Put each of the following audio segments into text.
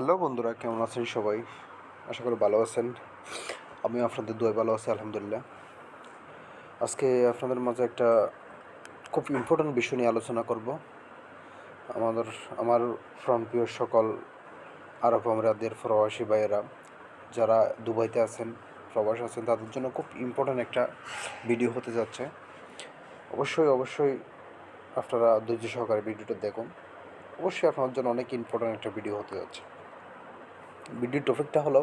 Hello বন্ধুরা, কেমন আছেন সবাই? আশা করি ভালো আছেন। আমিও আপনাদের দোয়ায় ভালো আছি, আলহামদুলিল্লাহ। আজকে আপনাদের মাঝে একটা খুব ইম্পর্ট্যান্ট বিষয় নিয়ে আলোচনা করব। আমাদের আমার প্রাণপ্রিয় সকল আরব আমিরাতের প্রবাসী ভাইয়েরা যারা দুবাইতে আছেন, প্রবাসে আছেন, তাদের জন্য খুব ইম্পর্ট্যান্ট একটা ভিডিও হতে যাচ্ছে। অবশ্যই আপনারা ধৈর্য সহকারে ভিডিওটা দেখুন। অবশ্যই আপনার জন্য অনেক ইম্পর্ট্যান্ট একটা ভিডিও হতে যাচ্ছে। ভিডিওর টপিকটা হলো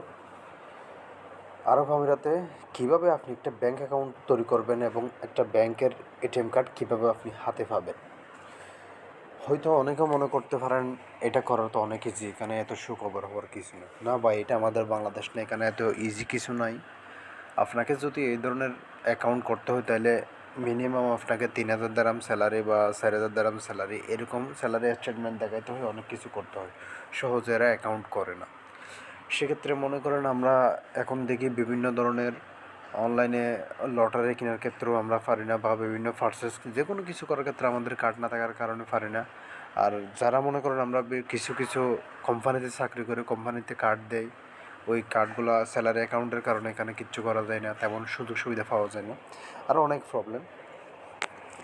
আরব আমিরাতে কীভাবে আপনি একটা ব্যাঙ্ক অ্যাকাউন্ট তৈরি করবেন এবং একটা ব্যাংকের এটিএম কার্ড কীভাবে আপনি হাতে পাবেন। হয়তো অনেকে মনে করতে পারেন এটা করা তো অনেক ইজি, এখানে এত সুখবর হওয়ার কিছু নেই। না ভাই, এটা আমাদের বাংলাদেশ না, এখানে এত ইজি কিছু নাই। আপনাকে যদি এই ধরনের অ্যাকাউন্ট করতে হয় তাহলে মিনিমাম আপনাকে 3,000 দিরহাম স্যালারি বা 4,000 দিরহাম স্যালারি, এরকম স্যালারি স্টেটমেন্ট দেখাইতে হয়, অনেক কিছু করতে হয়। সহজে এরা অ্যাকাউন্ট করে না। সেক্ষেত্রে মনে করেন আমরা এখন দেখি বিভিন্ন ধরনের অনলাইনে লটারি কেনার ক্ষেত্রেও আমরা পারি না, বা বিভিন্ন পারচেস যে কোনো কিছু করার ক্ষেত্রে আমাদের কার্ড না থাকার কারণে পারি না। আর যারা মনে করেন আমরা কিছু কিছু কোম্পানিতে চাকরি করে, কোম্পানিতে কার্ড দেয়, ওই কার্ডগুলো স্যালারি অ্যাকাউন্টের কারণে এখানে কিচ্ছু করা যায় না, তেমন সুযোগ সুবিধা পাওয়া যায় না, আরও অনেক প্রবলেম।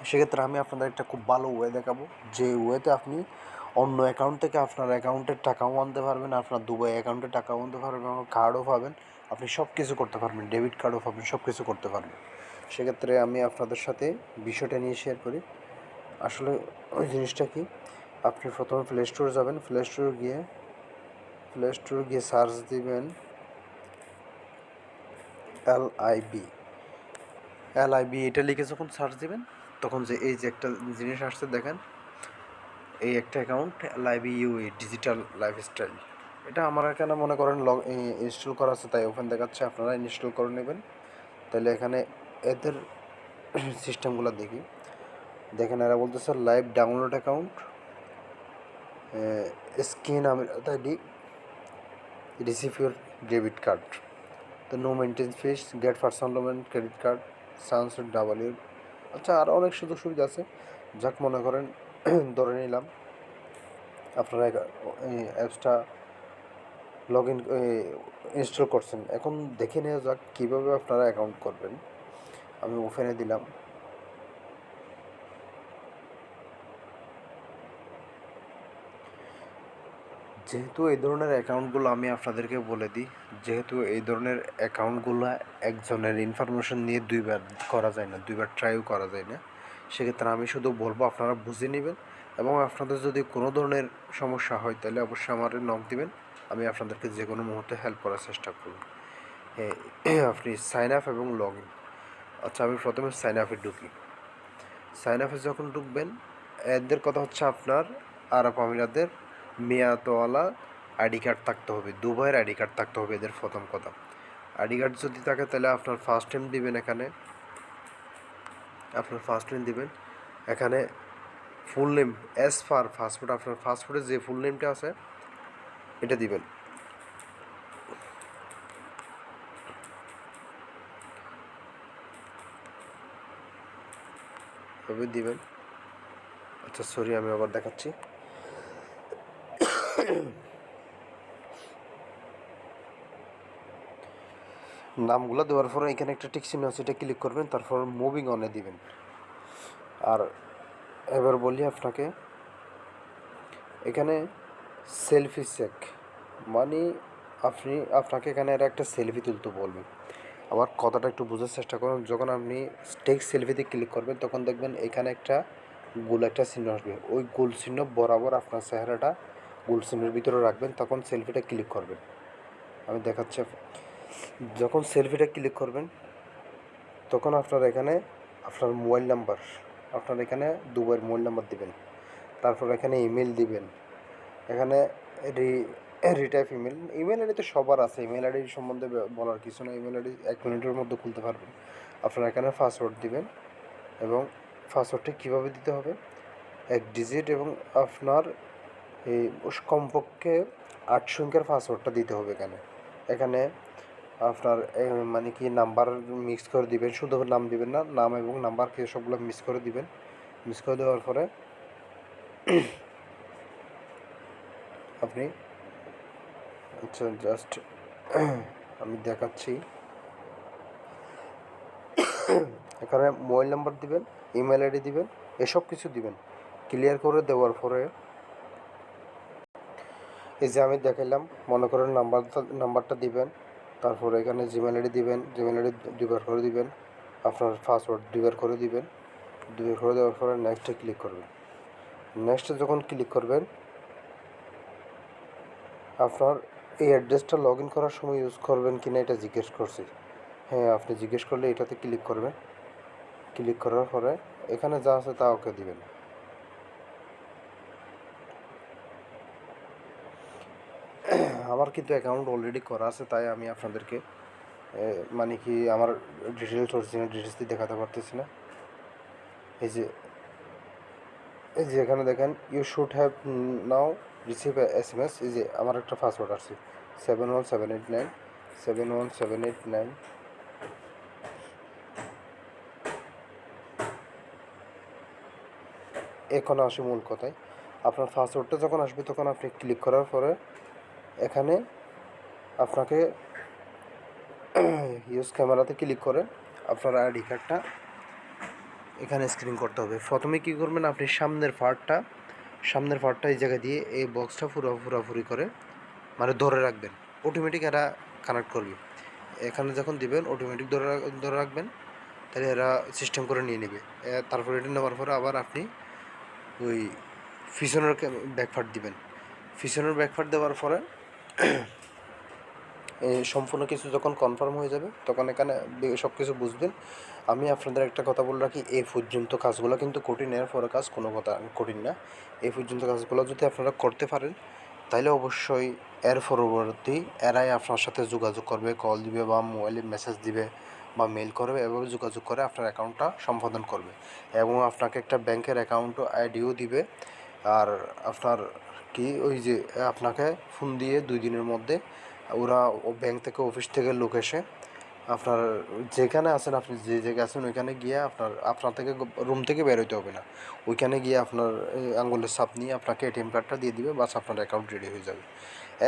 সেক্ষেত্রে আমি আপনাদের একটা খুব ভালো ওয়ে দেখাবো, যে ওয়েতে আপনি অন্য অ্যাকাউন্ট থেকে আপনার অ্যাকাউন্টের টাকাও আনতে পারবেন, আপনার দুবাই অ্যাকাউন্টে টাকাও আনতে পারবেন এবং কার্ডও পাবেন, আপনি সব কিছু করতে পারবেন, ডেবিট কার্ডও পাবেন, সব কিছু করতে পারবেন। সেক্ষেত্রে আমি আপনাদের সাথে বিষয়টা নিয়ে শেয়ার করি। আসলে ওই জিনিসটা কি, আপনি প্রথমে প্লে স্টোরে যাবেন, প্লে স্টোরে গিয়ে সার্চ দিবেন এলআইবি, এটা লিখে যখন সার্চ দিবেন তখন যে এই যে একটা জিনিস আসছে দেখেন, এই একটা অ্যাকাউন্ট লাইভি ইউই ডিজিটাল লাইফস্টাইল, এটা আমার এখানে মনে করেন ইনস্টল করা আছে, তাই ওখানে দেখাচ্ছে, আপনারা ইনস্টল করে নেবেন। তাহলে এখানে এদের সিস্টেমগুলো দেখি, দেখেন এরা বলতেছে লাইভ ডাউনলোড অ্যাকাউন্ট, স্ক্যান আমিরাত ID, receive your debit card, তো no maintenance fees, get personal loan credit card, sunset double your. আচ্ছা, আরও অনেক সুযোগ সুবিধা আছে। যাক, মনে করেন ধরে নিলাম আপনারা অ্যাপসটা লগ ইন ইনস্টল করছেন। এখন দেখে নেওয়া যাক কীভাবে আপনারা অ্যাকাউন্ট করবেন। আমি ওপেনে দিলাম। যেহেতু এই ধরনের অ্যাকাউন্টগুলো আমি আপনাদেরকে বলে দিই, যেহেতু এই ধরনের অ্যাকাউন্টগুলো একজনের ইনফরমেশন নিয়ে দুইবার করা যায় না, দুইবার ট্রাইও করা যায় না। সেক্ষেত্রে আমি শুধু বলবো আপনারা বুঝে নেবেন, এবং আপনাদের যদি কোনো ধরনের সমস্যা হয় তাহলে অবশ্যই আমার নক দিবেন, আমি আপনাদেরকে যে কোনো মুহূর্তে হেল্প করার চেষ্টা করব। আপনি সাইন আপ এবং লগ ইন। আচ্ছা, আমি প্রথমে সাইন আপে ঢুকি। সাইন আপে যখন ঢুকবেন, এদের কথা হচ্ছে আপনার আরব আমিরাতের মেয়াদওয়ালা আইডি কার্ড থাকতে হবে, দুবাইয়ের আইডি কার্ড থাকতে হবে, এদের প্রথম কথা। আইডি কার্ড যদি থাকে তাহলে আপনার ফার্স্ট নেম দিবেন, এখানে আপনার ফার্স্ট নেম দিবেন, এখানে full name as per passport, আপনার পাসপোর্টে যে ফুল নেমটা আছে এটা দিবেন। এভাবে দিবেন। আচ্ছা সরি, আমি আবার দেখাচ্ছি। নামগুলো দেওয়ার পরে এখানে একটা টিক চিহ্ন আছে, এটা ক্লিক করবেন, তারপর মুভিং অনে দিবেন। আর এবার বলি আপনাকে, এখানে সেলফি চেক, মানে আপনাকে এখানে এরা একটা সেলফি তুলতে বলবে। আমার কথাটা একটু বোঝার চেষ্টা করুন। যখন আপনি টেক সেলফিতে ক্লিক করবেন তখন দেখবেন এখানে একটা গোল একটা চিহ্ন আসবে, ওই গোল চিহ্ন বরাবর আপনার চেহারাটা গোল চিহ্নের ভিতরে রাখবেন, তখন সেলফিটা ক্লিক করবেন। আমি দেখাচ্ছি। যখন সেলফিটা ক্লিক করবেন তখন আপনার এখানে আপনার মোবাইল নাম্বার, আপনার এখানে দুবাইয়ের মোবাইল নাম্বার দিবেন, তারপর এখানে ইমেল দিবেন। এখানে রিটাইপ ইমেল আইডি তো সবার আছে, ইমেল আইডি সম্বন্ধে বলার কিছু না, ইমেল আইডি 1 মিনিটের মধ্যে খুলতে পারবেন। আপনারা এখানে পাসওয়ার্ড দিবেন, এবং পাসওয়ার্ডটি কীভাবে দিতে হবে, 1 ডিজিট, এবং আপনার এই কমপক্ষে 8 সংখ্যার পাসওয়ার্ডটা দিতে হবে। এখানে আপনার মানে কি নাম্বার মিক্স করে দিবেন, শুধু নাম দিবেন না, নাম এবং নাম্বারকে সবগুলো মিক্স করে দিবেন। মিক্স করে দেওয়ার পরে আপনি আচ্ছা, জাস্ট আমি দেখাচ্ছি। এখানে মোবাইল নাম্বার দিবেন, ইমেল আইডি দিবেন, এসব কিছু দিবেন। ক্লিয়ার করে দেওয়ার পরে এই যে আমি দেখাইলাম, মনে করেন নাম্বারটা দিবেন, তারপর এখানে জিমেল আইডি দিবেন, জিমেল আইডি দুইবার করে দিবেন, আপনার পাসওয়ার্ড দুইবার করে দিবেন। দুইবার করে দেওয়ার পরে নেক্সটে ক্লিক করবেন। নেক্সটে যখন ক্লিক করবেন, আপনার এই অ্যাড্রেসটা লগ ইন করার সময় ইউজ করবেন কি না এটা জিজ্ঞেস করছি। হ্যাঁ, আপনি জিজ্ঞেস করলে এটাতে ক্লিক করবেন। ক্লিক করার পরে এখানে যা আছে তা ওকে দিবেন। আমার কিন্তু অ্যাকাউন্ট অলরেডি করা আছে, তাই আমি আপনাদেরকে মানে কি আমার ডিটেলস, অরিজিনাল ডিটেলস দেখাতে পারতেছি না। এই যে এখানে দেখেন, you should have now receive SMS। এই যে আমার একটা পাসওয়ার্ড আছে 71789 71789। এখন আসি মূল কথায়। আপনার পাসওয়ার্ডটা যখন আসবে তখন আপনি ক্লিক করার পরে এখানে আপনাকে ইউজ ক্যামেরাতে ক্লিক করে আপনার আইডি কার্ডটা এখানে স্ক্রিন করতে হবে। প্রথমে কী করবেন, আপনি সামনের পার্টটা এই জায়গা দিয়ে এই বক্সটা পুরাপুরি করে মানে ধরে রাখবেন। অটোমেটিক এরা কানেক্ট করবে। এখানে যখন দিবেন অটোমেটিক ধরে রাখবেন, তাহলে এরা সিস্টেম করে নিয়ে নেবে। তারপর এটা নেওয়ার পরে আবার আপনি ওই পিছনের ব্যাকপার্ট দিবেন। পিছনের ব্যাকপার্ট দেওয়ার পরে সম্পূর্ণ কিছু যখন কনফার্ম হয়ে যাবে তখন এখানে সব কিছু বুঝবেন। আমি আপনাদের একটা কথা বলে রাখি, এই পর্যন্ত কাজগুলো কিন্তু কঠিন, এর পরে কাজ কোনো কথা কঠিন না। এই পর্যন্ত কাজগুলো যদি আপনারা করতে পারেন তাহলে অবশ্যই এর পরবর্তী এরাই আপনার সাথে যোগাযোগ করবে, কল দিবে বা মোবাইলে মেসেজ দিবে বা মেল করবে, এভাবে যোগাযোগ করে আপনার অ্যাকাউন্টটা সম্পাদন করবে এবং আপনাকে একটা ব্যাংকের অ্যাকাউন্ট আইডিও দিবে। আর আপনার কি ওই যে আপনাকে ফোন দিয়ে 2 দিনের মধ্যে ওরা ব্যাংক থেকে, অফিস থেকে লোক এসে আপনার যেখানে আছেন, আপনি যে জায়গায় আছেন ওইখানে গিয়ে আপনার থেকে রুম থেকে বেরোতে হবে না। ওইখানে গিয়ে আপনার আঙুলের ছাপ নিয়ে আপনাকে এটিএম কার্ডটা দিয়ে দিবে, বাস আপনার অ্যাকাউন্ট রেডি হয়ে যাবে।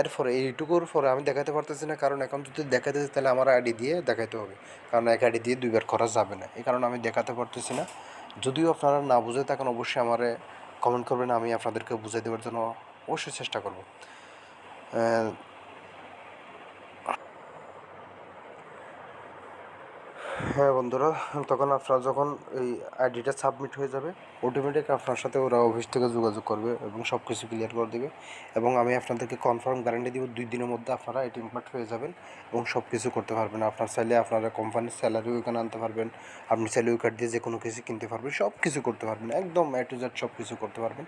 এরপরে এইটুকুর পরে আমি দেখাতে পারতেছি না, কারণ এখন যদি দেখাতে তাহলে আমার আইডি দিয়ে দেখাতে হবে, কারণ এক আইডি দিয়ে দুইবার করা যাবে না। এই কারণে আমি দেখাতে পারতেছি না। যদিও আপনারা না বুঝে থাকেন অবশ্যই আমারে কমেন্ট করবেন, আমি আপনাদেরকে বুঝিয়ে দেওয়ার জন্য অবশ্যই চেষ্টা করব। হ্যাঁ বন্ধুরা, তখন আপনার যখন এই আইডিটা সাবমিট হয়ে যাবে অটোমেটিক আপনার সাথে ওরা অফিস থেকে যোগাযোগ করবে এবং সব কিছু ক্লিয়ার করে দেবে। এবং আমি আপনাদেরকে কনফার্ম গ্যারান্টি দিব 2 দিনের মধ্যে আপনারা এটিএম কার্ড পেয়ে যাবেন এবং সব কিছু করতে পারবেন। আপনার চাইলে আপনারা কোম্পানির স্যালারিও এখানে আনতে পারবেন, আপনি স্যালারি কার্ড দিয়ে যে কোনো কিছু কিনতে পারবেন, সব কিছু করতে পারবেন, একদম A to Z সব কিছু করতে পারবেন।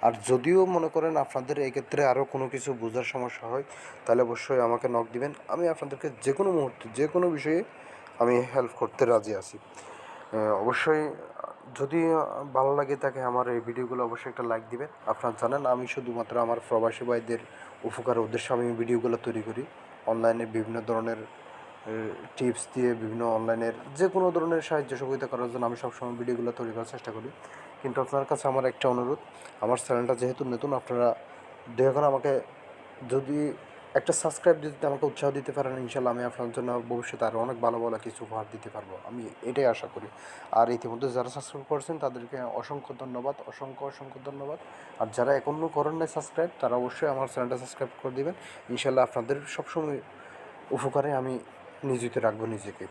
আর যদিও মনে করেন আপনাদের এই ক্ষেত্রে আরও কোনো কিছু বোঝার সমস্যা হয় তাহলে অবশ্যই আমাকে নক দিবেন। আমি আপনাদেরকে যে কোনো মুহূর্তে যে কোনো বিষয়ে আমি হেল্প করতে রাজি আছি। অবশ্যই যদি ভালো লাগে থাকে আমার এই ভিডিওগুলো অবশ্যই একটা লাইক দিবেন। আপনারা জানেন আমি শুধুমাত্র আমার প্রবাসী ভাইদের উপকারের উদ্দেশ্যে আমি ভিডিওগুলো তৈরি করি। অনলাইনে বিভিন্ন ধরনের টিপস দিয়ে, বিভিন্ন অনলাইনের যে কোনো ধরনের সাহায্য সহযোগিতা করার জন্য আমি সবসময় ভিডিওগুলো তৈরি করার চেষ্টা করি। কিন্তু আপনার কাছে আমার একটা অনুরোধ, আমার চ্যানেলটা যেহেতু নতুন, আপনারা দয়া করে আমাকে যদি একটা সাবস্ক্রাইব দিতে আমাকে উৎসাহ দিতে পারেন, ইনশাল্লাহ আমি আপনার জন্য ভবিষ্যতে আরও অনেক ভালো ভালো কিছু উপহার দিতে পারবো, আমি এটাই আশা করি। আর ইতিমধ্যে যারা সাবস্ক্রাইব করছেন তাদেরকে অসংখ্য ধন্যবাদ, অসংখ্য ধন্যবাদ। আর যারা এখনও করেন নাই সাবস্ক্রাইব তারা অবশ্যই আমার চ্যানেলটা সাবস্ক্রাইব করে দেবেন। ইনশাল্লাহ আপনাদের সবসময় উপকারে আমি নিয়োজিত রাখবো নিজেকে।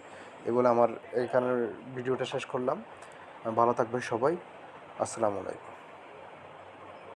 এগুলো আমার এখানের ভিডিওটা শেষ করলাম। ভালো থাকবেন সবাই। আসসালামু আলাইকুম।